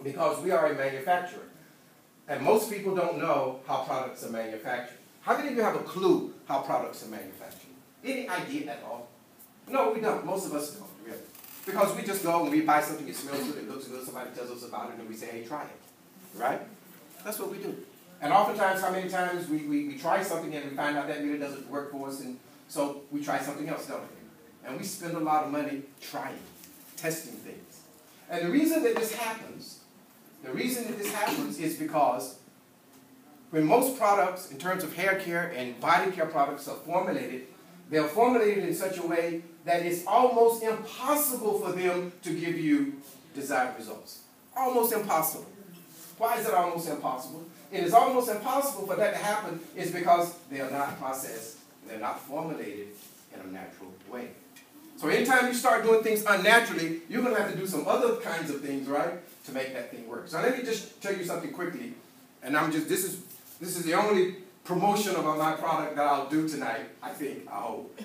because we are a manufacturer. And most people don't know how products are manufactured. How many of you have a clue how products are manufactured? Any idea at all? No, we don't. Most of us don't, really. Because we just go and we buy something, it smells good, it looks good, somebody tells us about it, and we say, hey, try it. Right? That's what we do. And oftentimes, how many times we try something and we find out that really doesn't work for us, and so we try something else, don't we? And we spend a lot of money trying, testing things. And the reason that this happens, is because when most products, in terms of hair care and body care products, are formulated, they are formulated in such a way that it's almost impossible for them to give you desired results. Almost impossible. Why is it almost impossible? It is almost impossible for that to happen is because they are not processed, they're not formulated in a natural way. So anytime you start doing things unnaturally, you're going to have to do some other kinds of things, right, to make that thing work. So let me just tell you something quickly, and this is the only promotion of my product that I'll do tonight, I think, I hope.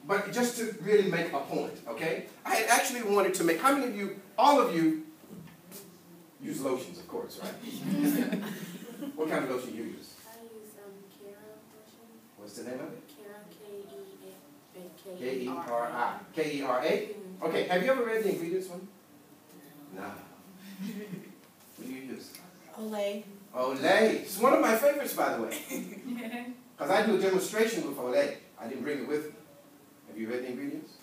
But just to really make a point, okay? I had actually wanted to make, how many of you, all of you, use lotions, of course, right? What kind of lotion you use? I use Kera lotion. What's the name of it? Kera, K-E-R-I. K-E-R-A? Okay, have you ever read the ingredients one? No. What do you use? Olay. Olay. It's one of my favorites, by the way. Because I do a demonstration with Olay. I didn't bring it with me. Have you read the ingredients?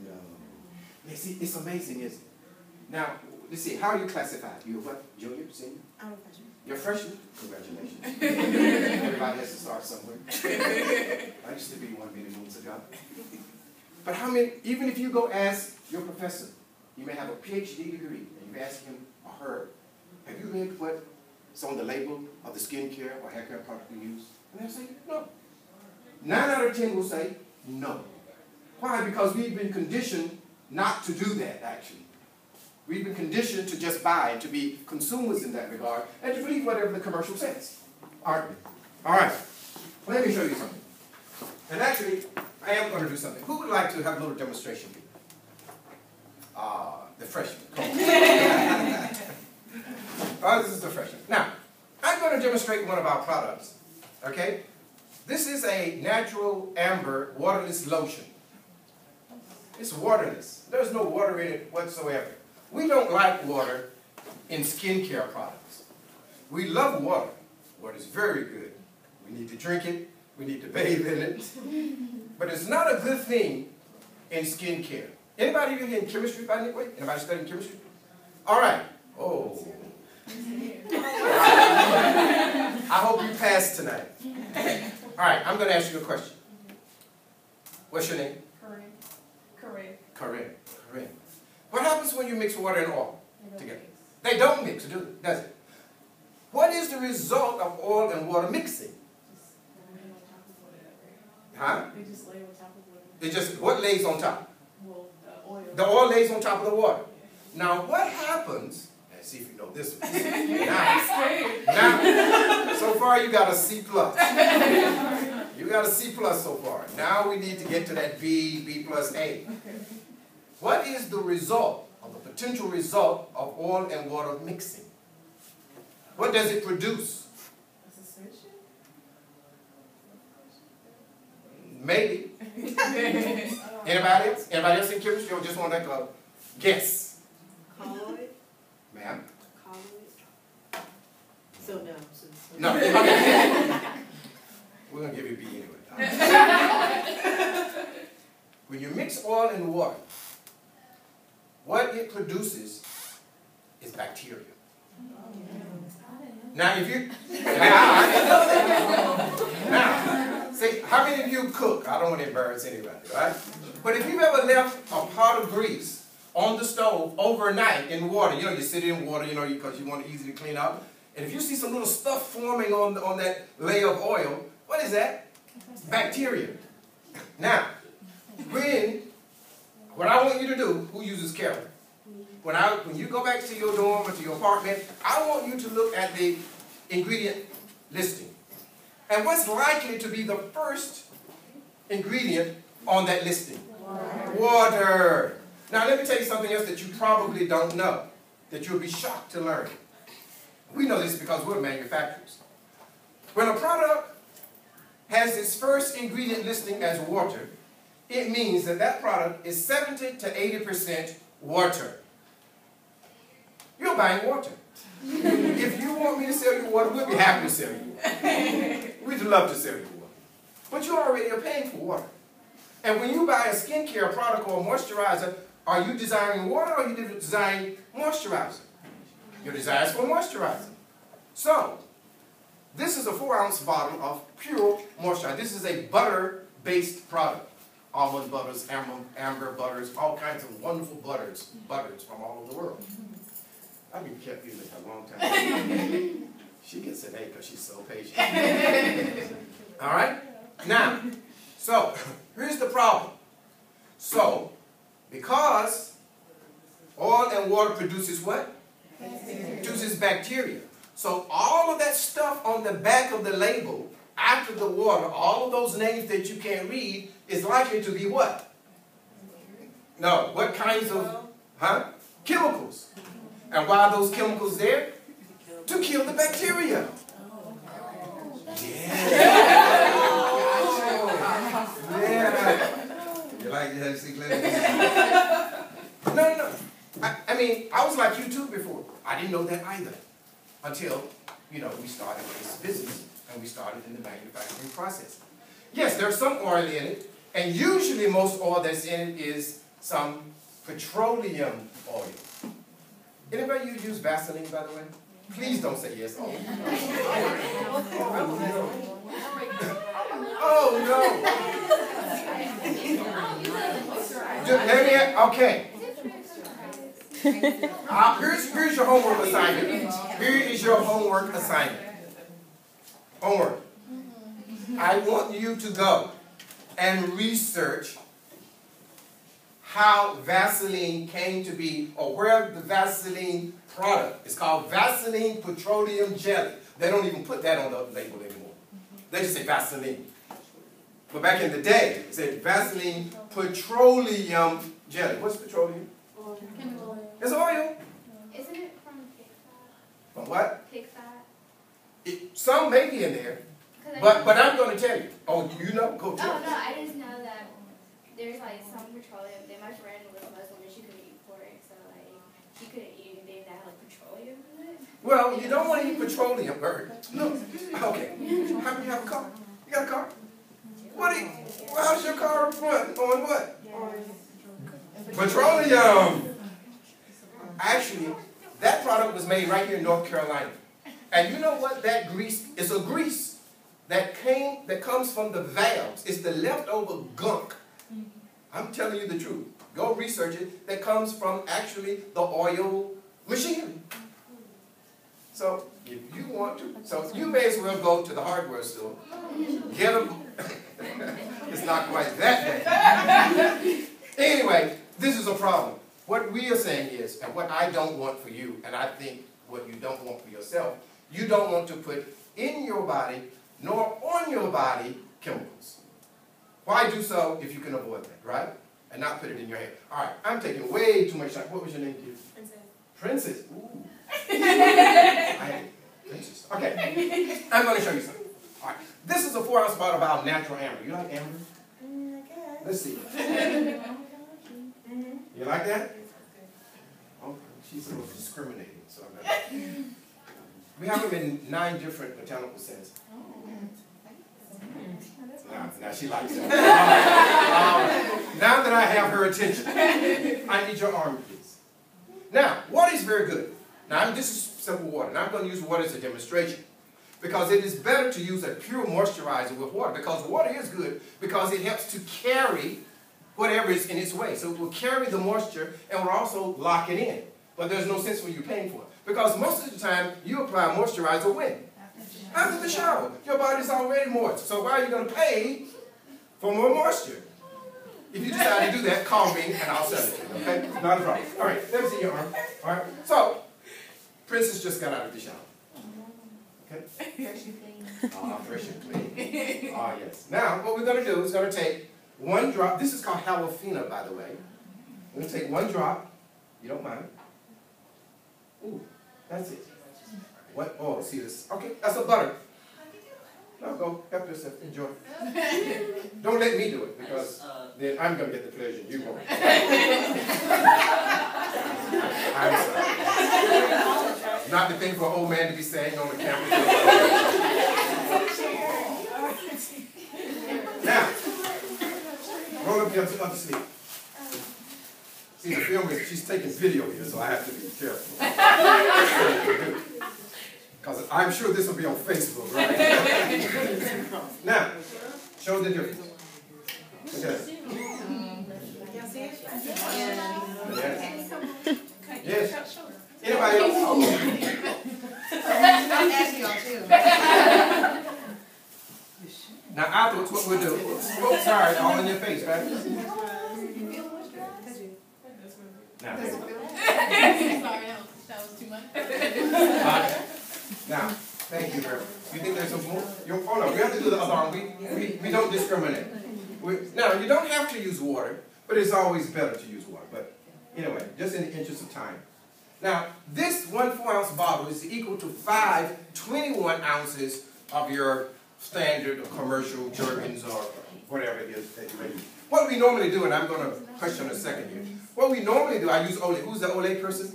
No. You see, it's amazing, isn't it? Now, let's see, how are you classified? You're what? Junior? Senior? I'm a freshman. You're a freshman? Congratulations. Everybody has to start somewhere. I used to be one many moons ago. But how many, even if you go ask your professor, you may have a PhD degree, and you ask him or her, have you read what's on the label of the skincare or hair care product you use? And they'll say, no. 9 out of 10 will say, no. Why? Because we've been conditioned not to do that, actually. We've been conditioned to just buy and to be consumers in that regard and to believe whatever the commercial says, aren't we? All right. Let me show you something. And actually, I am going to do something. Who would like to have a little demonstration? The freshman. This is the freshman. Now, I'm going to demonstrate one of our products. Okay? This is a natural amber waterless lotion. It's waterless. There's no water in it whatsoever. We don't like water in skincare products. We love water. Water is very good. We need to drink it. We need to bathe in it. But it's not a good thing in skincare. Anybody even in chemistry, by the way? Anybody studying chemistry? All right. Oh. I hope you passed tonight. All right, I'm going to ask you a question. What's your name? Corinne. What happens when you mix water and oil together? They don't mix, does it? What is the result of oil and water mixing? Huh? They just lay on top of water. It just, what lays on top? Well, the oil. The oil lays on top of the water. Now, what happens, let's see if you know this one. Now, so far you got a C+. You got a C+ so far. Now we need to get to that B, B plus A. What is the result, or the potential result of oil and water mixing? What does it produce? A suspension? Maybe. Anybody else? Anybody else in chemistry or just want to make a guess? Colloid? Ma'am? Colloid? So no. No. Okay. We're going to give you a B anyway. When you mix oil and water, what it produces is bacteria. Now, if you... Now, see, how many of you cook? I don't want to embarrass anybody, right? But if you've ever left a pot of grease on the stove overnight in water, you know, you sit in water, you know, because you want it easy to clean up, and if you see some little stuff forming on that layer of oil, what is that? Bacteria. Now, what I want you to do, who uses Carol? When you go back to your dorm or to your apartment, I want you to look at the ingredient listing. And what's likely to be the first ingredient on that listing? Water. Now let me tell you something else that you probably don't know. that you'll be shocked to learn. We know this because we're manufacturers. When a product has its first ingredient listing as water, it means that that product is 70 to 80% water. You're buying water. If you want me to sell you water, we'll be happy to sell you water. We'd love to sell you water. But you already are paying for water. And when you buy a skincare product or a moisturizer, are you desiring water or are you desiring moisturizer? Your desire is for moisturizer. So, this is a 4-ounce bottle of pure moisturizer. This is a butter-based product. Almond butters, amber butters, all kinds of wonderful butters from all over the world. I've been kept using it a long time. She gets an A because she's so patient. All right? Now, so, here's the problem. So, because oil and water produces what? Produces bacteria. So all of that stuff on the back of the label, after the water, all of those names that you can't read, is likely to be what? No, what kinds of, chemicals. And why are those chemicals there? To kill the bacteria. Yeah. You like that, see, Glenda? No. I mean, I was like you too before. I didn't know that either. Until, we started this business and we started in the manufacturing process. Yes, there's some oil in it, and usually most oil that's in it is some petroleum oil. Anybody use Vaseline, by the way? Please don't say yes. Oh, no. Okay. Here's your homework assignment. Here is your homework assignment. Homework. I want you to go and research how Vaseline came to be, or where the Vaseline product is called Vaseline Petroleum Jelly. They don't even put that on the label anymore. They just say Vaseline. But back in the day, it said Vaseline Petroleum Jelly. What's petroleum? Chemical. It's oil. Isn't it from pig fat? From what? Pig fat? Some may be in there, but I'm going to tell you. Oh, you know? Go tell Oh, me. no, I just know that there's like some petroleum. Then my friend was Muslim and she couldn't eat pork, so like she couldn't eat anything that had like petroleum in it. Well, you don't want to eat petroleum, Bird. No. Okay. How do you have a car? You got a car? How's your car run? On what? Petroleum. Actually, that product was made right here in North Carolina. And you know what? That grease is a grease that comes from the valves. It's the leftover gunk. I'm telling you the truth. Go research it. That comes from actually the oil machinery. So if you want to, so you may as well go to the hardware store, get them. It's not quite that bad. Anyway, this is a problem. What we are saying is, and what I don't want for you, and I think what you don't want for yourself, you don't want to put in your body nor on your body chemicals. Why do so if you can avoid that, right? And not put it in your head. All right, I'm taking way too much time. What was your name, dear? Princess. Ooh. Princess. Okay, I'm going to show you something. All right, this is a 4-ounce bottle of our natural amber. You like amber? Let's see. You like that? Oh, she's a little discriminating, so I'm gonna... We have them in 9 different botanical scents. Now she likes it. Now that I have her attention, I need your arm, please. Now, water is very good. Now, this is simple water. Now, I'm going to use water as a demonstration. Because it is better to use a pure moisturizer with water. Because water is good because it helps to carry whatever is in its way. So it will carry the moisture and will also lock it in. But there's no sense when you're paying for it. Because most of the time, you apply moisturizer when? After the shower. Your body's already moist. So why are you going to pay for more moisture? If you decide to do that, call me and I'll sell it to you, okay? Not a problem. All right, let me see your arm. All right, so, Princess just got out of the shower. Okay? Fresh and clean. Ah, fresh and clean. Ah, yes. Now, what we're going to do is going to take 1 drop. This is called Halofina, by the way. We're going to take 1 drop. You don't mind. That's it. What? Oh, see this? Okay, that's a butter. Now go, help yourself, enjoy. Don't let me do it, because then I'm going to get the pleasure, you won't. I'm sorry. Not the thing for an old man to be saying on the campus. Now, roll up your other sleeve. See, the film is, she's taking video here, so I have to be careful. Because I'm sure this will be on Facebook, right? Now, show the difference. Okay. Yes. Anybody else? Now afterwards, what we'll do, oh, sorry, all in your face, right? Now, Sorry, that was too much. now, thank you very much. You think there's some more? Oh no, we have to do the other arm. We don't discriminate. Now, you don't have to use water, but it's always better to use water. But anyway, just in the interest of time. Now, this 1 4-ounce bottle is equal to 5 21 ounces of your standard or commercial Jergens or whatever it is that you may use. What we normally do, and I'm going to question in a second here. What we normally do, I use Olay. Who's the Olay person?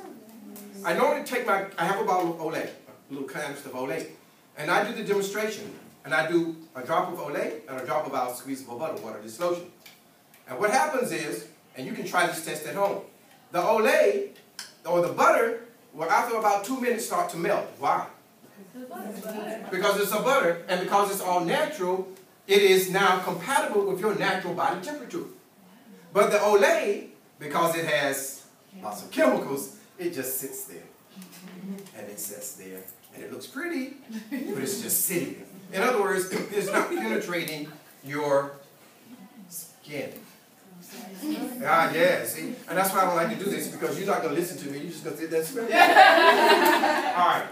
I normally take I have a bottle of Olay, a little canister of Olay, and I do the demonstration. And I do a drop of Olay and a drop of our squeezable butter, water dissolution. And what happens is, and you can try this test at home, the Olay or the butter will after about 2 minutes start to melt. Why? Because it's a butter, and because it's all natural, it is now compatible with your natural body temperature. But the Olay, because it has lots of chemicals, it just sits there. And it sits there. And it looks pretty, but it's just sitting there. In other words, it's not penetrating your skin. Ah, yeah, see? And that's why I don't like to do this, because you're not going to listen to me. You're just going to sit there and smell it. All right.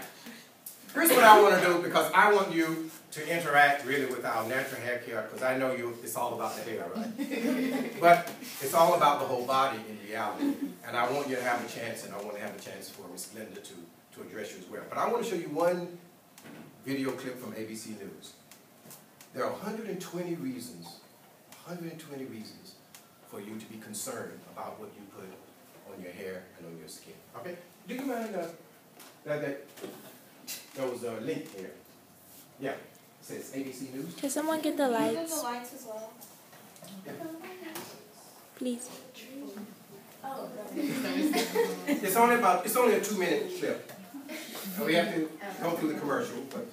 Here's what I want to do, because I want you to interact really with our natural hair care, because I know it's all about the hair, right? But it's all about the whole body in reality. And I want you to have a chance, and I want to have a chance for Miss Glenda to address you as well. But I want to show you one video clip from ABC News. There are 120 reasons for you to be concerned about what you put on your hair and on your skin. Okay? Do you mind those link here? Yeah. It says ABC News. Can someone get the Can you lights? the lights as well? Yeah. Please. Oh, It's only a 2-minute clip. And we have to go through the commercial, but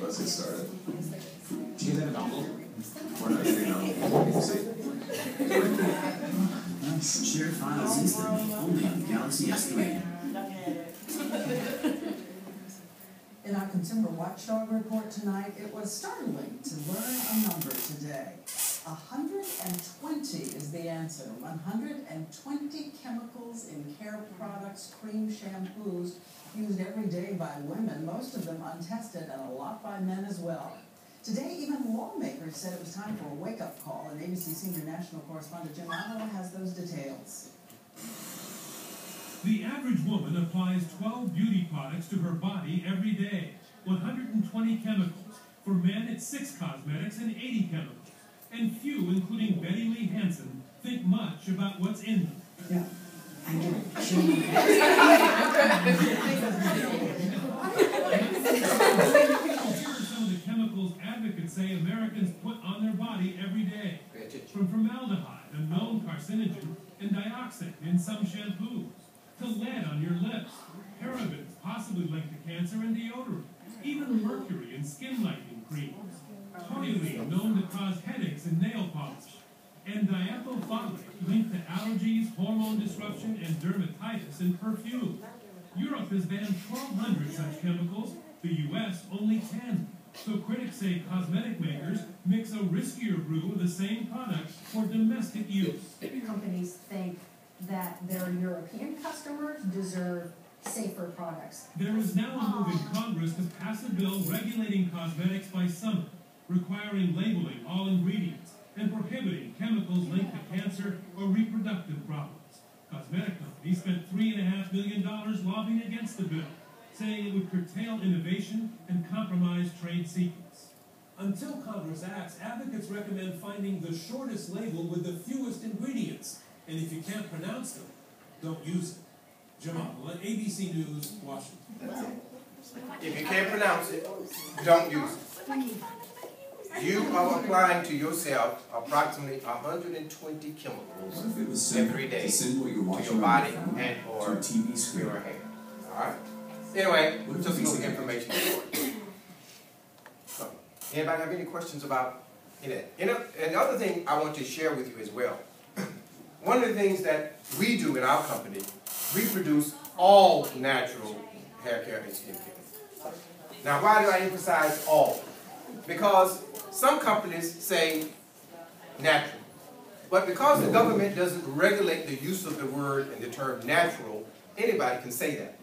Let's get started. Do you have an envelope? Or not even an envelope? Nice. Shared files instantly, only on Galaxy S3. In our Consumer Watchdog report tonight, it was startling to learn a number today. 120 is the answer. 120 chemicals in care products, cream, shampoos, used every day by women, most of them untested, and a lot by men as well. Today, even lawmakers said it was time for a wake-up call, and ABC Senior National Correspondent Jim Allen has those details. The average woman applies 12 beauty products to her body every day. 120 chemicals. For men, it's 6 cosmetics and 80 chemicals. And few, including Betty Lee Hansen, think much about what's in them. Yeah, I know. Here are some of the chemicals advocates say Americans put on their body every day. From formaldehyde, a known carcinogen, and dioxin in some shampoos, to lead on your lips, parabens possibly linked to cancer, and deodorant, even mercury in skin lightening creams, toluene known to cause headaches and nail polish, and diethylfolate linked to allergies, hormone disruption, and dermatitis in perfume. Europe has banned 1,200 such chemicals, the U.S. only 10. So critics say cosmetic makers mix a riskier brew of the same products for domestic use. Companies think that their European customers deserve safer products. There is now a move in Congress to pass a bill regulating cosmetics by summer. requiring labeling all ingredients and prohibiting chemicals linked to cancer or reproductive problems. Cosmetic companies spent $3.5 million lobbying against the bill, saying it would curtail innovation and compromise trade secrets. Until Congress acts, advocates recommend finding the shortest label with the fewest ingredients. And if you can't pronounce them, don't use it. Jamal, ABC News, Washington. That's it. If you can't pronounce it, don't use it. You are applying to yourself approximately 120 chemicals every day to your body and or your hair. All right? Anyway, just a little information for you. So, anybody have any questions about it? And the other thing I want to share with you as well. One of the things that we do in our company, we produce all natural hair care and skin care. Now, why do I emphasize all? Because some companies say natural. But because the government doesn't regulate the use of the word and the term natural, anybody can say that.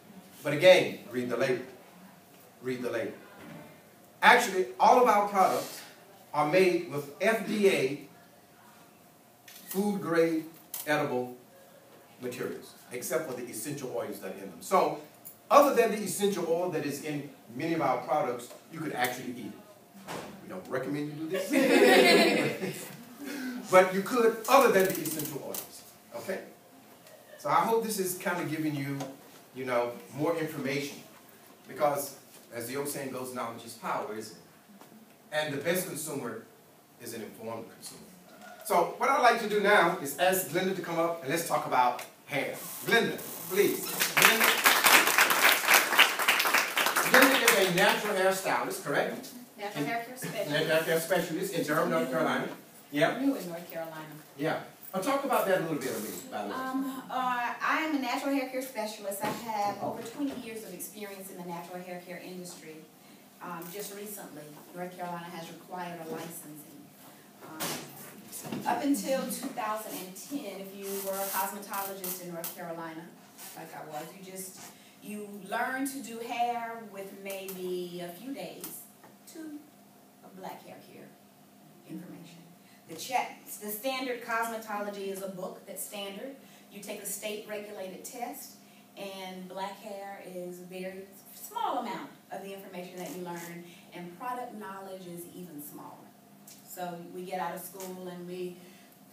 But again, read the label. Read the label. Actually, all of our products are made with FDA food-grade edible materials, except for the essential oils that are in them. So, other than the essential oil that is in many of our products, you could actually eat it. We don't recommend you do this. But you could, other than the essential oils. Okay? So I hope this is kind of giving you, more information. Because, as the old saying goes, knowledge is power, isn't it? And the best consumer is an informed consumer. So what I'd like to do now is ask Glenda to come up and let's talk about hair. Glenda, please. Glenda is a natural hair stylist, correct? Natural hair care specialist. Natural hair specialist in Durham, North Carolina. Yeah. New in North Carolina. Yeah. I'll talk about that a little bit, by the way. I am a natural hair care specialist. I have over 20 years of experience in the natural hair care industry. Just recently, North Carolina has required a licensing. Up until 2010, if you were a cosmetologist in North Carolina, like I was, you learned to do hair with maybe a few days to a black hair care information. The standard cosmetology is a book that's standard. You take a state-regulated test, and black hair is a very small amount of the information that you learn, and product knowledge is even smaller. So we get out of school, and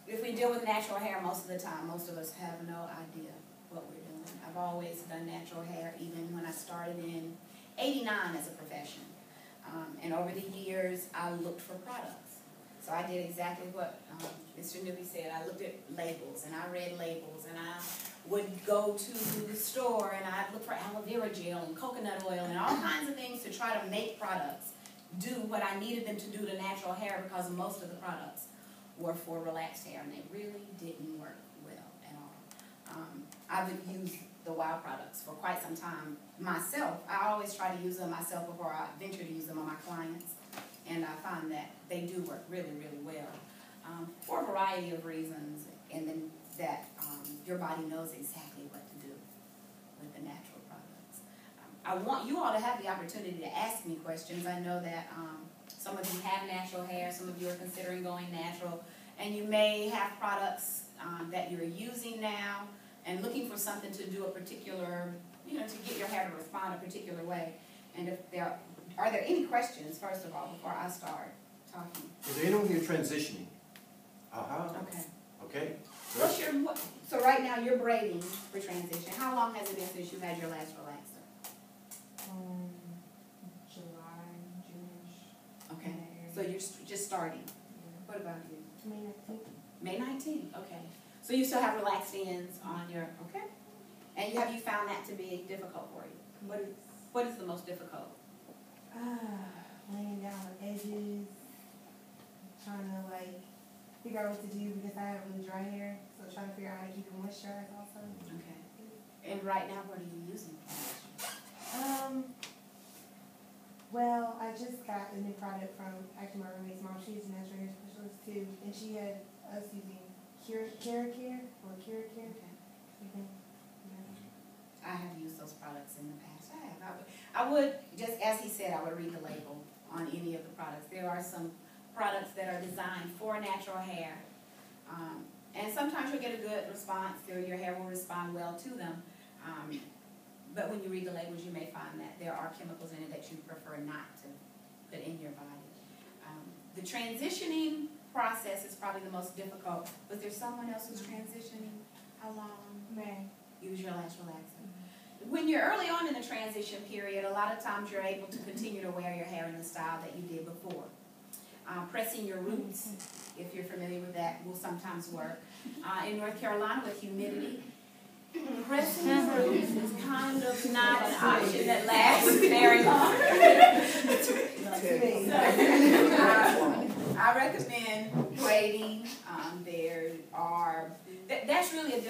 if we deal with natural hair most of the time, most of us have no idea what we're doing. I've always done natural hair, even when I started in '89 as a profession. And over the years, I looked for products. So I did exactly what Mr. Nubee said. I looked at labels, and I read labels, and I would go to the store, and I'd look for aloe vera gel and coconut oil and all kinds of things to try to make products do what I needed them to do to natural hair, because most of the products were for relaxed hair, and they really didn't work well at all. I've used the W.O.W products for quite some time myself. I always try to use them myself before I venture to use them on my clients, and I find that they do work really, really well for a variety of reasons, and then that your body knows exactly what to do with the natural products. I want you all to have the opportunity to ask me questions. I know that some of you have natural hair, some of you are considering going natural, and you may have products that you're using now and looking for something to do a particular, to get your hair to respond a particular way. And if are there any questions, first of all, before I start talking? Is there anyone here transitioning? Okay. Okay. So right now you're braiding for transition. How long has it been since you had your last relaxer? July, June-ish. Okay. So you're just starting. Yeah. What about you? May 19th. May 19th. Okay. So you still have relaxed ends on your, okay. And have you found that to be difficult for you? What is the most difficult? Laying down the edges, trying to figure out what to do because I have really dry hair, so trying to figure out how to keep it moisturized also. Okay. And right now, what are you using? Well, I just got a new product from actually my roommate's mom. She's a natural hair specialist too, and she had us using Care. Okay. I have used those products in the past. I would, just as he said, I would read the label on any of the products. There are some products that are designed for natural hair. And sometimes you'll get a good response, or your hair will respond well to them. But when you read the labels, you may find that there are chemicals in it that you prefer not to put in your body. The transitioning process is probably the most difficult. Was there someone else who's transitioning? How long? May. Use your lash relaxer. When you're early on in the transition period, a lot of times you're able to continue to wear your hair in the style that you did before. Pressing your roots, if you're familiar with that, will sometimes work. In North Carolina with humidity, pressing your roots is kind of not an option that lasts very long. I recommend waiting. That's really a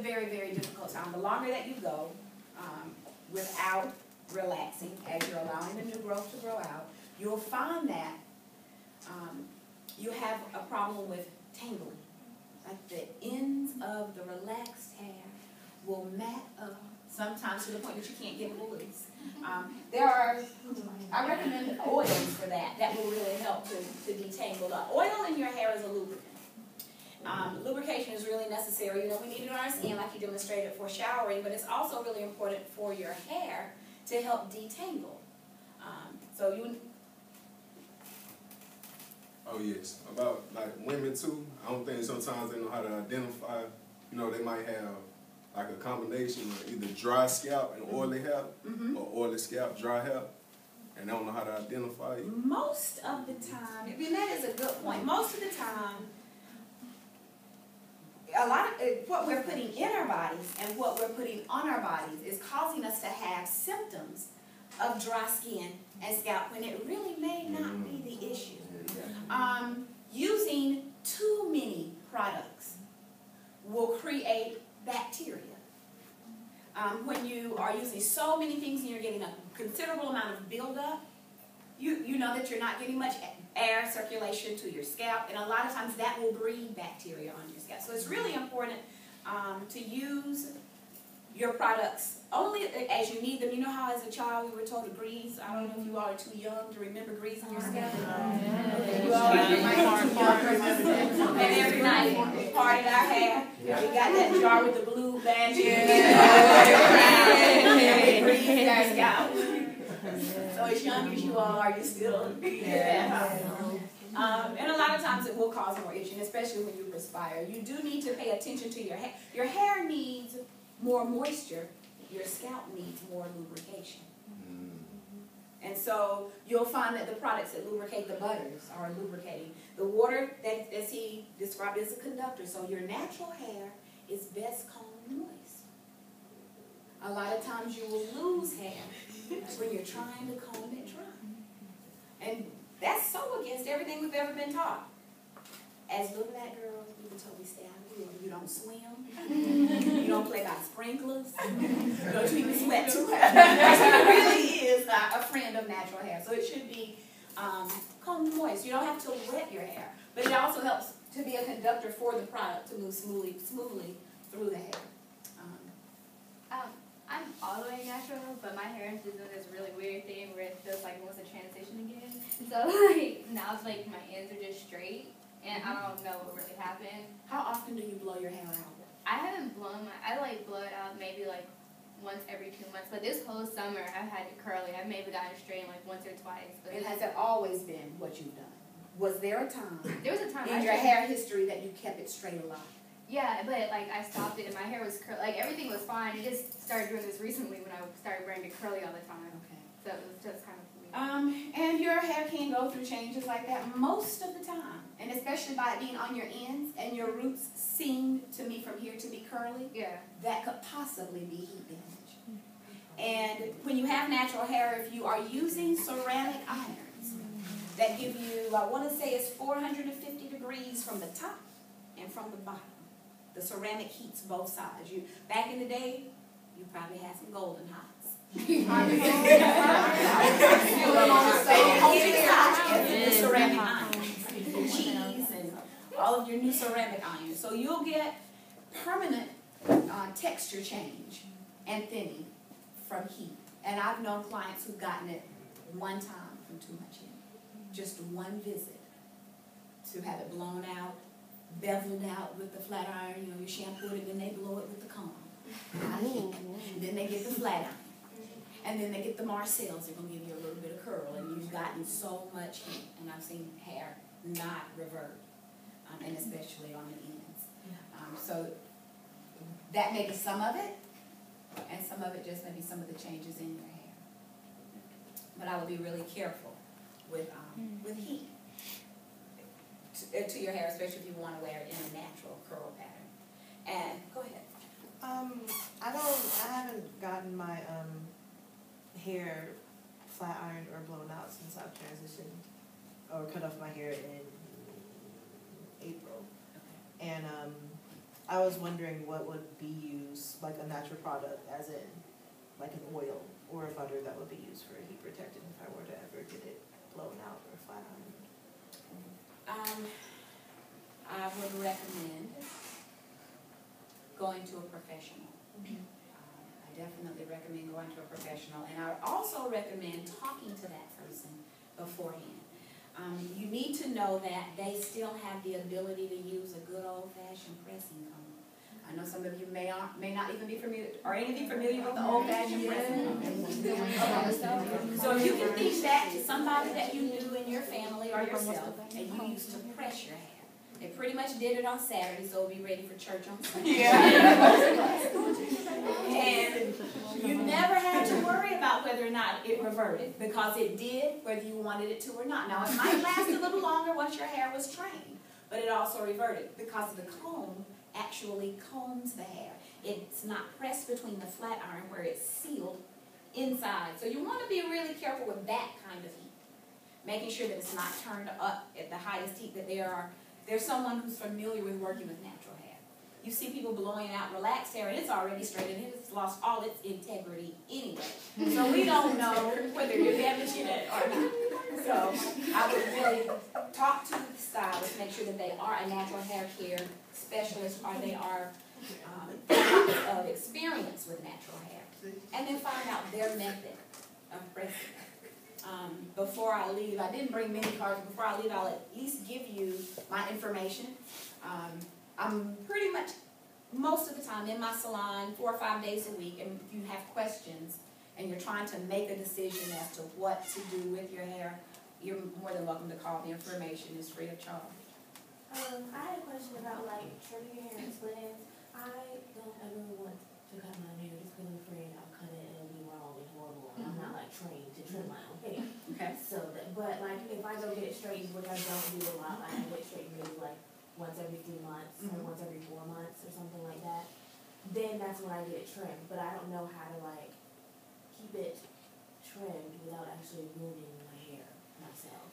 very, very difficult time. The longer that you go without relaxing, as you're allowing the new growth to grow out, you'll find that you have a problem with tangling. Like the ends of the relaxed hair will mat up, sometimes to the point that you can't get it loose. I recommend oils for that. That will really help to detangle the oil in your hair is a lubricant. Lubrication is really necessary. You know, we need it on our skin like you demonstrated for showering, but it's also really important for your hair to help detangle. Oh yes, about like women too. I don't think sometimes they know how to identify. You know, they might have like a combination of either dry scalp and oily hair, or oily scalp, dry hair, and they don't know how to identify it. Most of the time, and that is a good point. Most of the time, a lot of what we're putting in our bodies and what we're putting on our bodies is causing us to have symptoms of dry skin and scalp when it really may not be the issue. Using too many products will create bacteria. When you are using so many things and you're getting a considerable amount of buildup, you know that you're not getting much air circulation to your scalp, and a lot of times that will breed bacteria on your scalp. So it's really important to use your products only as you need them. You know how as a child we were told to grease? I don't know if you all are too young to remember greasing your scalp. You all are too young to remember. And every night we parted our hair. We got that jar with the blue badges. And we greased our scalp. So as young as you all are, you still need that. And a lot of times it will cause more itching, especially when you perspire. You do need to pay attention to your hair. Your hair needs more moisture. Your scalp needs more lubrication. And so you'll find that the products that lubricate the butters are lubricating. The water, that, as he described, is a conductor. So your natural hair is best combed moist. A lot of times you will lose hair when you're trying to comb it dry. And that's so against everything we've ever been taught. As little black girls, we were told we stay out of the water. You don't swim. You don't play by sprinklers. You don't even sweat too much. It really is a friend of natural hair. So it should be combed moist. You don't have to wet your hair. But it also helps to be a conductor for the product to move smoothly through the hair. I'm all the way natural, but my hair is doing this really weird thing where it feels like it wants to transition again. So like now it's like my ends are just straight, and I don't know what really happened. How often do you blow your hair out? I haven't blown I like blow it out maybe like once every 2 months, but this whole summer I've had it curly. I've maybe gotten it straight like once or twice. But and has it always been what you've done? Was there a time there was a time in your hair history that you kept it straight a lot? Yeah, but like I stopped it and my hair was curly. Like everything was fine. I just started doing this recently when I started wearing it curly all the time. Okay. So it was just kind of weird. And your hair can go through changes like that most of the time. And especially by it being on your ends and your roots seem to me from here to be curly. Yeah. That could possibly be heat damage. And when you have natural hair, if you are using ceramic irons that give you, I want to say it's 450 degrees from the top and from the bottom. The ceramic heats both sides. Back in the day, you probably had some golden hots. The ceramic irons, cheese, and all of your new ceramic irons. So you'll get permanent texture change and thinning from heat. And I've known clients who've gotten it one time from too much heat. Just one visit to have it blown out, beveled out with the flat iron. You know, you shampoo it and then they blow it with the comb. And then they get the flat iron. And then they get the Marcells. They're going to give you a little bit of curl. And you've gotten so much heat. And I've seen hair not revert, and especially on the ends. So that may be some of it, and some of it just may be some of the changes in your hair. But I would be really careful with heat to your hair, especially if you want to wear it in a natural curl pattern. And go ahead. I haven't gotten my hair flat ironed or blown out since I've transitioned or cut off my hair in April. Okay. And I was wondering what would be used, like a natural product, as in like an oil or a butter that would be used for heat protectant if I were to ever get it blown out or flat ironed. I would recommend going to a professional. I definitely recommend going to a professional, and I would also recommend talking to that person beforehand. You need to know that they still have the ability to use a good old-fashioned pressing comb. I know some of you may not even be familiar, or any of you familiar with the old-fashioned pressing comb. So if you can teach that to somebody that you knew in your family or yourself, and you used to press your hair. They pretty much did it on Saturday, so we'll be ready for church on Sunday. And you never had to worry about whether or not it reverted, because it did, whether you wanted it to or not. Now, it might last a little longer once your hair was trained, but it also reverted because the comb actually combs the hair. It's not pressed between the flat iron where it's sealed inside. So you want to be really careful with that kind of heat, making sure that it's not turned up at the highest heat that there's someone who's familiar with working with natural hair. You see people blowing out relaxed hair, and it's already straight, and it's lost all its integrity anyway. So we don't know whether you're damaging it or not. So I would really talk to the stylist, make sure that they are a natural hair care specialist, or they are of experience with natural hair, and then find out their method of pressing. Before I leave, I didn't bring many cards. Before I leave, I'll at least give you my information. I'm pretty much, most of the time, in my salon 4 or 5 days a week, and if you have questions and you're trying to make a decision as to what to do with your hair, you're more than welcome to call. The information is free of charge. I had a question about, like, trimming your hair and split ends. I don't ever want to cut my hair just because I'm afraid I'll cut it and it'll be wrong and horrible. And I'm not, like, trained to trim my own hair. Okay. So, but, like, if I go get it straightened, which I don't do a lot, like, I get it straightened maybe, like, once every 3 months or once every 4 months or something like that, then that's when I get it trimmed. But I don't know how to, like, keep it trimmed without actually ruining my hair myself.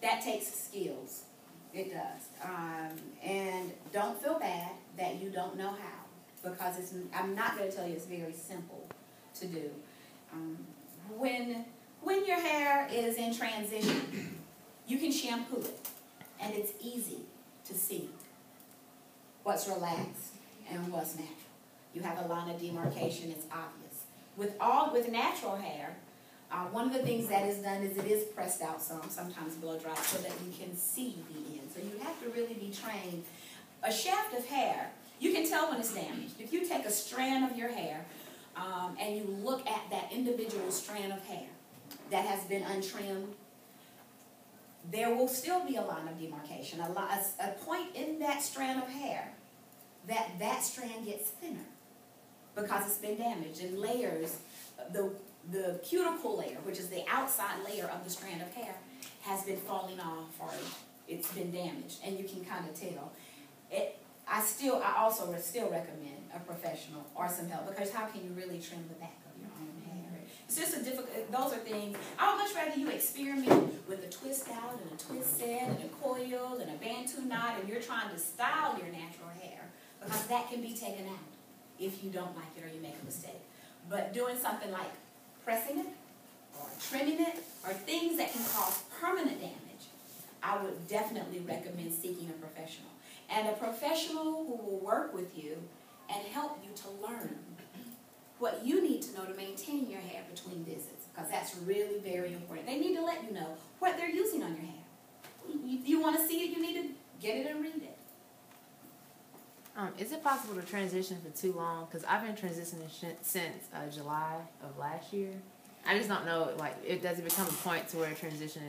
That takes skills. It does. And don't feel bad that you don't know how, because I'm not going to tell you it's very simple to do. When your hair is in transition, you can shampoo it, and it's easy to see what's relaxed and what's natural. You have a line of demarcation, it's obvious. With natural hair, one of the things that is done is it is pressed out sometimes blow dry, so that you can see the end. So you have to really be trained. A shaft of hair, you can tell when it's damaged. If you take a strand of your hair and you look at that individual strand of hair that has been untrimmed, there will still be a line of demarcation, a point in that strand of hair that strand gets thinner because it's been damaged, and layers, the cuticle layer, which is the outside layer of the strand of hair, has been falling off, or it's been damaged, and you can kind of tell. I also still recommend a professional or some help, because how can you really trim the back of your own hair? It's just a difficult, those are things, I would much rather you experiment with a twist out and a twist set and a coil and a bantu knot, and you're trying to style your natural hair, because that can be taken out if you don't like it or you make a mistake. But doing something like pressing it or trimming it, or things that can cause permanent damage, I would definitely recommend seeking a professional. And a professional who will work with you and help you to learn what you need to know to maintain your hair between visits, because that's really very important. They need to let you know what they're using on your hair. You want to see it, you need to get it and read it. Is it possible to transition for too long? Because I've been transitioning since July of last year. I just don't know, like, does it become a point to where transition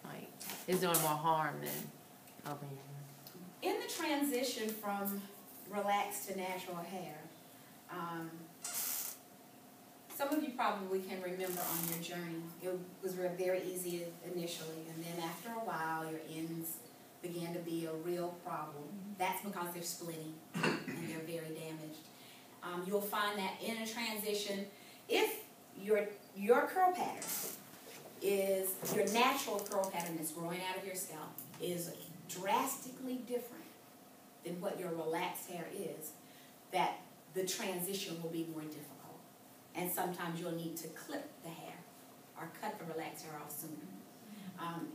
like is doing more harm than helping you? In the transition from relaxed to natural hair, some of you probably can remember on your journey, it was very easy initially, and then after a while, your ends began to be a real problem. That's because they're splitting and they're very damaged. You'll find that in a transition, if your curl pattern is, your natural curl pattern that's growing out of your scalp is drastically different than what your relaxed hair is, that the transition will be more difficult. And sometimes you'll need to clip the hair or cut the relaxed hair off sooner.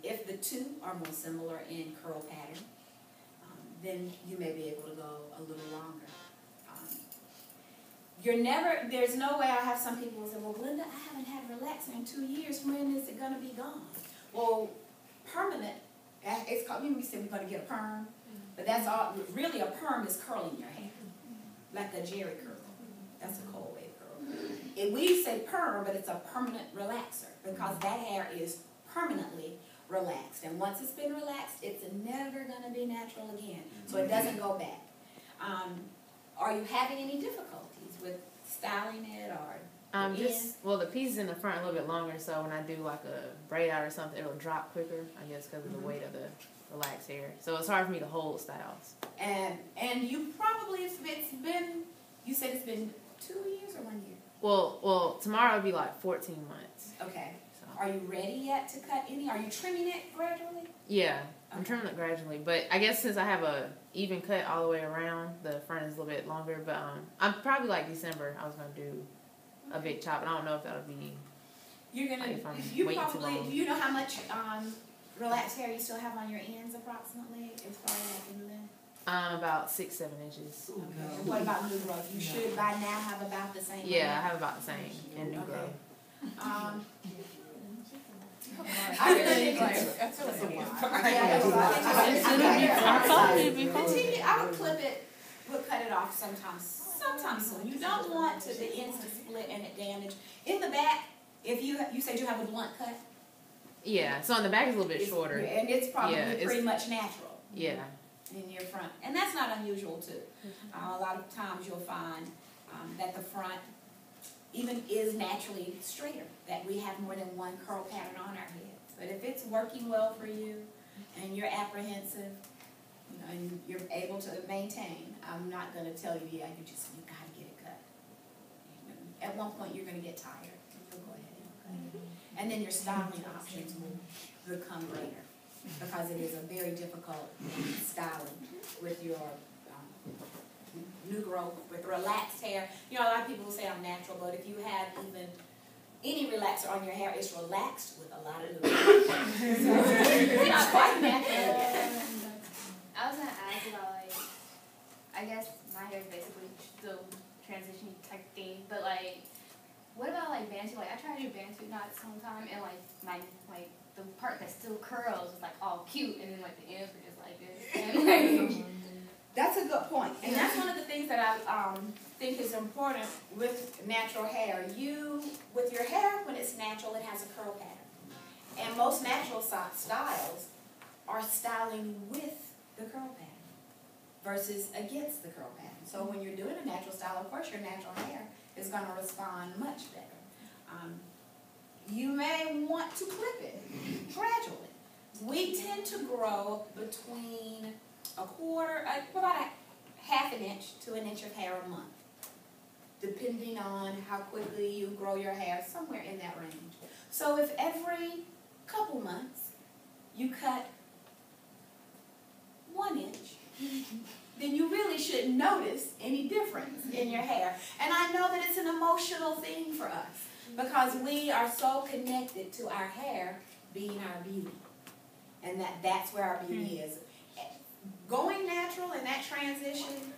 If the two are more similar in curl pattern, then you may be able to go a little longer. There's no way. I have some people who say, well, Glenda, I haven't had relaxer in 2 years. When is it going to be gone? Well, permanent, it's called, we say we're going to get a perm, but that's all, really a perm is curling your hair, like a jerry curl. That's a cold wave curl. And we say perm, but it's a permanent relaxer because that hair is permanently relaxed. And once it's been relaxed, it's never going to be natural again. So it doesn't go back. Are you having any difficulties with styling it or Well, the piece is in the front a little bit longer, so when I do like a braid out or something, it'll drop quicker, I guess, because of the weight of the relaxed hair. So it's hard for me to hold styles. And you probably, it's been, you said it's been 2 years or 1 year? Well, tomorrow will be like 14 months. Okay. So. Are you ready yet to cut any? Are you trimming it gradually? Yeah, I'm trimming it gradually. But I guess since I have a even cut all the way around, the front is a little bit longer. But I'm probably like December, I was going to do a big chop. And I don't know if that'll be... You're going to... Do you know how much relaxed hair you still have on your ends approximately as far as like in length? About 6-7 inches. Okay. And what about new growth? You should by now have about the same. Yeah, I have about the same in new growth. I really think I would clip it, we'll cut it off sometime soon. You don't want the ends to split and it damage. In the back, if you said you have a blunt cut. Yeah, so on the back is a little bit shorter. And it's probably pretty much natural. Yeah. In your front. And that's not unusual too. A lot of times you'll find that the front even is naturally straighter, that we have more than one curl pattern on our heads. But if it's working well for you and you're apprehensive, and you're able to maintain, I'm not going to tell you, you got to get it cut. At one point you're going to get tired. You'll go ahead and cut it. And then your styling options will become greater, because it is a very difficult styling with your new growth, with relaxed hair. A lot of people will say I'm natural, but if you have even any relaxer on your hair, it's relaxed with a lot of new growth. So it's not quite natural. I was going to ask about, like, I guess my hair is basically still transitioning type thing, but, like, what about, like, bantu? Like, I tried to do bantu knots sometime, and, like, the part that still curls was like all cute, and then like the ends were just like this. And, that's a good point, and that's one of the things that I think is important with natural hair. With your hair, when it's natural, it has a curl pattern, and most natural styles are styling with the curl pattern versus against the curl pattern. So when you're doing a natural style, of course, your natural hair is going to respond much better. You may want to clip it gradually. We tend to grow between about a half an inch to an inch of hair a month, depending on how quickly you grow your hair, somewhere in that range. So if every couple months you cut 1 inch, then you really shouldn't notice any difference in your hair. And I know that it's an emotional thing for us, because we are so connected to our hair being our beauty. And that's where our beauty is. Going natural in that transition,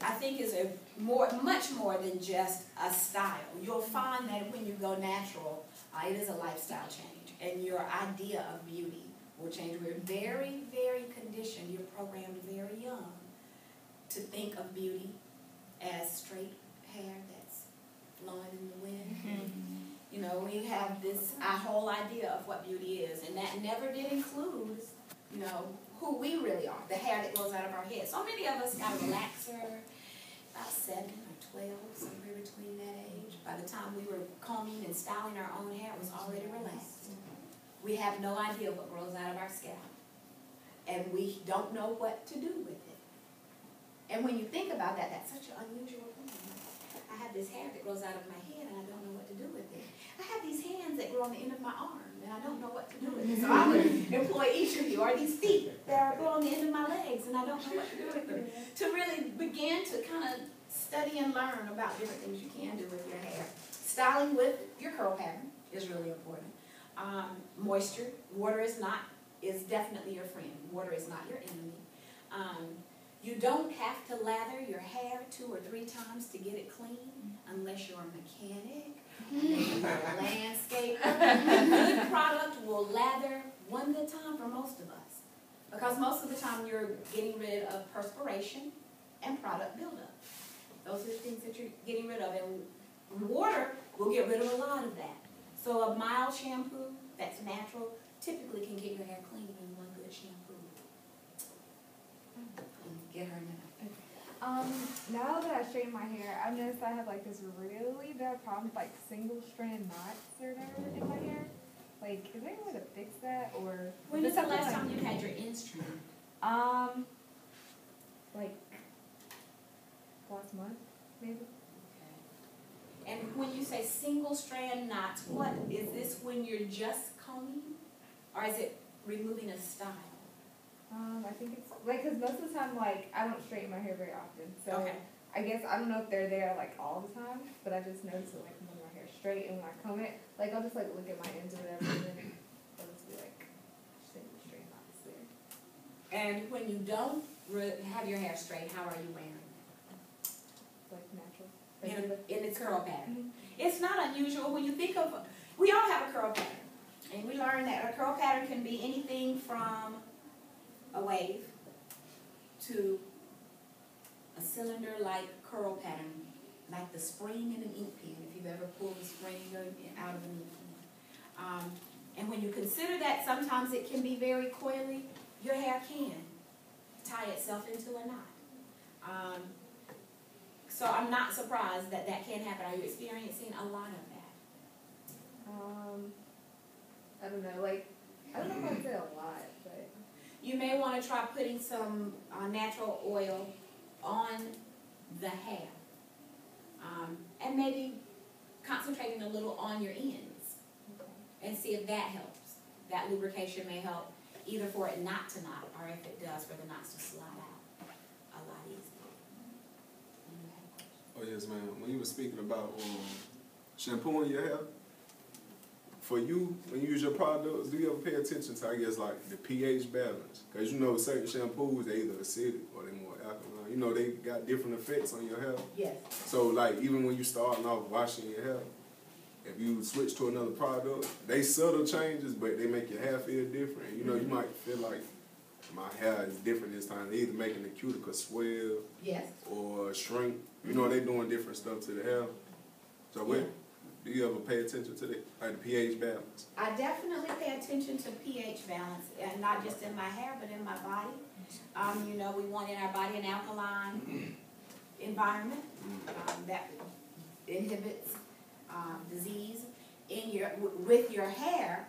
I think is much more than just a style. You'll find that when you go natural, it is a lifestyle change. and your idea of beauty will change. We're very, very conditioned. You're programmed very young to think of beauty as straight hair that's flowing in the wind. You know, we have this, our whole idea of what beauty is, and that never did include, you know, who we really are, the hair that grows out of our head. So many of us got a relaxer about 7 or 12, somewhere between that age. By the time we were combing and styling our own hair, it was already relaxed. We have no idea what grows out of our scalp, and we don't know what to do with it. And when you think about that, that's such an unusual thing. I have this hair that grows out of my head, and I don't know what to do with it. I have these hands that grow on the end of my arm, and I don't know what to do with it. So I would employ each of you, or these feet that grow on the end of my legs, and I don't know what to do with them. To really begin to kind of study and learn about different things you can do with your hair. Styling with your curl pattern is really important. Moisture, water is definitely your friend. Water is not your enemy. You don't have to lather your hair 2 or 3 times to get it clean unless you're a mechanic, unless you're a landscaper. A good product will lather one at a time for most of us, because most of the time you're getting rid of perspiration and product buildup. Those are the things that you're getting rid of, and water will get rid of a lot of that. So a mild shampoo that's natural typically can get your hair clean in one good shampoo. Get her now. Now that I straighten my hair, I've noticed I have like this really bad problem with like single strand knots or whatever in my hair. Like, is there any way to fix that, or? When is the last time you had your ends trimmed? Like last month, maybe. Okay. And when you say single strand knots, what is this? When you're just combing, or is it removing a style? I think it's like, because most of the time, like, I don't straighten my hair very often, so okay. I guess I don't know if they're there like all the time, but I just notice it like when my hair's straight, and when I comb it, like I'll just like look at my ends or whatever, and then it'll just be like single strand knots there. And when you don't have your hair straight, how are you wearing it? Like natural. In its curl pattern. It's not unusual when you think of, we all have a curl pattern, and we learned that a curl pattern can be anything from a wave to a cylinder-like curl pattern, like the spring in an ink pen, if you've ever pulled the spring out of an ink pen. And when you consider that sometimes it can be very coily, your hair can tie itself into a knot. So I'm not surprised that that can happen. Are you experiencing a lot of that? I don't know, like, I don't know if I'd say a lot, but. You may want to try putting some natural oil on the hair. And maybe concentrating a little on your ends. Okay. And see if that helps. That lubrication may help either for it not to knot, or if it does, for the knots to slide out a lot easier. Oh yes, ma'am. When you were speaking about shampooing your hair, for you, when you use your products, do you ever pay attention to, I guess, like the pH balance? Because you know certain shampoos, they're either acidic or they're more alkaline. You know, they got different effects on your hair. Yes. So, like, even when you starting off washing your hair, if you switch to another product, they subtle changes, but they make your hair feel different. You know, you might feel like my hair is different this time. They're either making the cuticle swell, yes, or shrink. You know, they're doing different stuff to the hair. So, what? Do you ever pay attention to the pH balance? I definitely pay attention to pH balance, and not just in my hair, but in my body. You know, we want in our body an alkaline environment that inhibits disease. With your hair,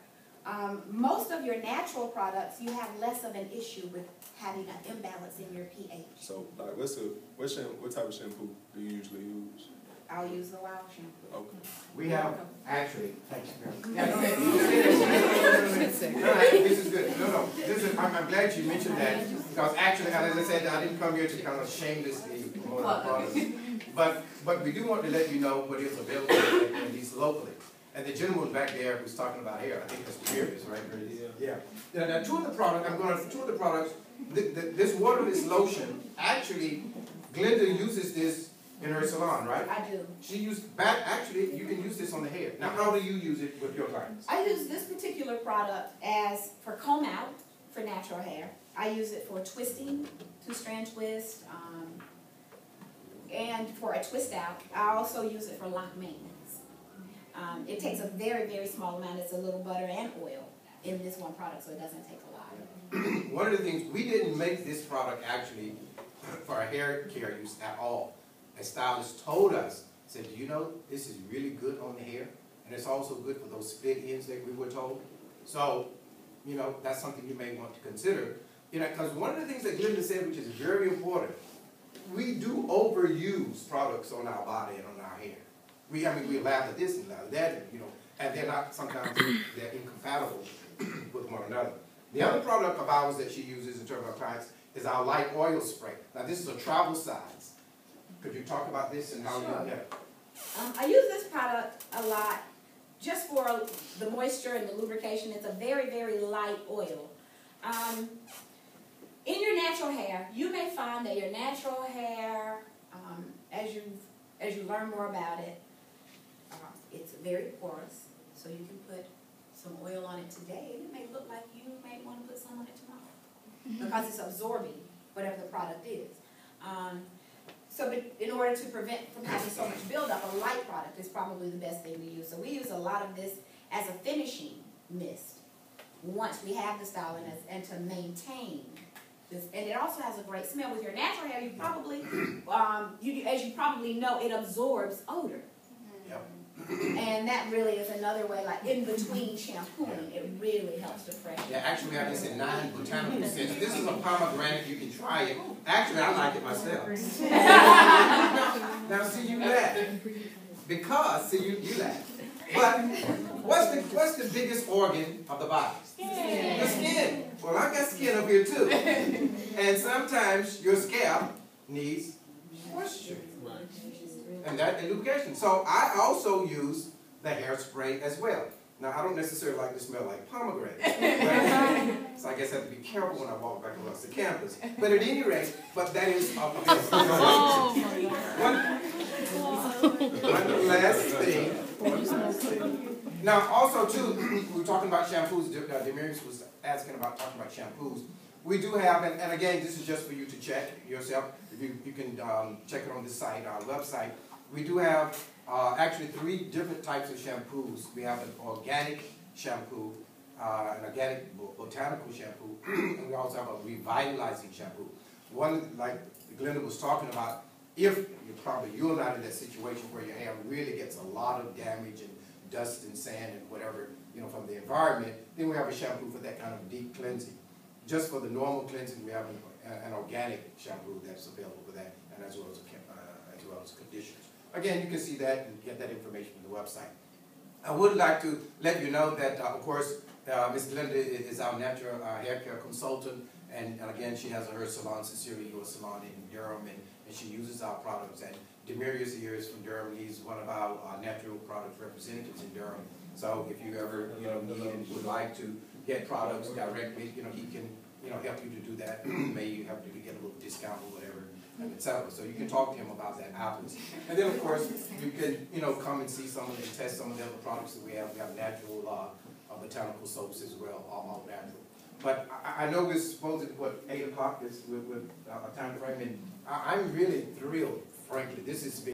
most of your natural products, you have less of an issue with having an imbalance in your pH. So, like, what type of shampoo do you usually use? I'll use the wild shampoo. Okay. We have, actually, thanks, yeah, go ahead. This is good. No, I'm glad you mentioned that, because actually, as I said, I didn't come here to kind of shamelessly promote our products. But we do want to let you know what is available, at least locally. And the gentleman back there who's talking about hair, I think that's Curious, right? Yeah. Now, two of the products, this waterless lotion, actually, Glenda uses this in her salon, right? I do. She used, actually, you can use this on the hair. Now, how do you use it with your clients? I use this particular product as for comb out for natural hair. I use it for twisting, 2-strand twist, and for a twist out. I also use it for lock maintenance. It takes a very, very small amount. It's a little butter and oil in this one product, so it doesn't take a lot. One of the things, we didn't make this product actually for our hair care use at all. A stylist told us, said, do you know, this is really good on the hair, and it's also good for those split ends that we were told. So, you know, that's something you may want to consider. You know, because one of the things that Glenda said, which is very important, we do overuse products on our body and on our hair. We laugh at this and laugh at that, and, you know, and they're not, sometimes they're incompatible with one another. The other product of ours that she uses in terms of our clients is our light oil spray. Now, this is a travel size. Could you talk about this and how you get it? I use this product a lot just for the moisture and the lubrication. It's a very, very light oil. In your natural hair, you may find that your natural hair, as you learn more about it, it's very porous, so you can put some oil on it today, and it may look like you may want to put some on it tomorrow because it's absorbing whatever the product is. But in order to prevent from having so much buildup, a light product is probably the best thing to use. So we use a lot of this as a finishing mist once we have the style in us, and to maintain this. And it also has a great smell. With your natural hair, you probably, as you probably know, it absorbs odor. Yep. And that really is another way, like in between shampooing, it really helps to freshen. Yeah, actually we have this in 9 botanical scents. This is a pomegranate, you can try it. Actually, I like it myself. Now see, you laugh. Because, see, you laugh. But what's the biggest organ of the body? Skin. The skin. Well, I got skin up here too. And sometimes your scalp needs moisture. And lubrication. So I also use the hairspray as well. Now, I don't necessarily like to smell like pomegranate. So I guess I have to be careful when I walk back across the campus. But at any rate, that is one last thing. Now, also, too, we were talking about shampoos. Demarius was talking about shampoos. We do have, and again, this is just for you to check yourself. You can check it on this site, our website. We do have actually 3 different types of shampoos. We have an organic shampoo, an organic botanical shampoo, and we also have a revitalizing shampoo. One, like Glenda was talking about, if you're not in that situation where your hair really gets a lot of damage and dust and sand and whatever, you know, from the environment, then we have a shampoo for that kind of deep cleansing. Just for the normal cleansing, we have an organic shampoo that's available for that, and as well as conditioners. Again, you can see that and get that information from the website. I would like to let you know that, of course, Ms. Glenda is our natural hair care consultant, and again, she has her salon, Sincerely Yours Salon in Durham, and she uses our products. And Demarius here is from Durham. He's one of our natural product representatives in Durham. So if you ever need and would like to get products directly, he can help you to do that. May help you to get a little discount or whatever, etc. So you can talk to him about that afterwards. And then of course you can come and see some of and test some of the other products that we have. We have natural botanical soaps as well, all natural. But I know we're supposed to, 8 o'clock is with our time frame, and I'm really thrilled, frankly. This has been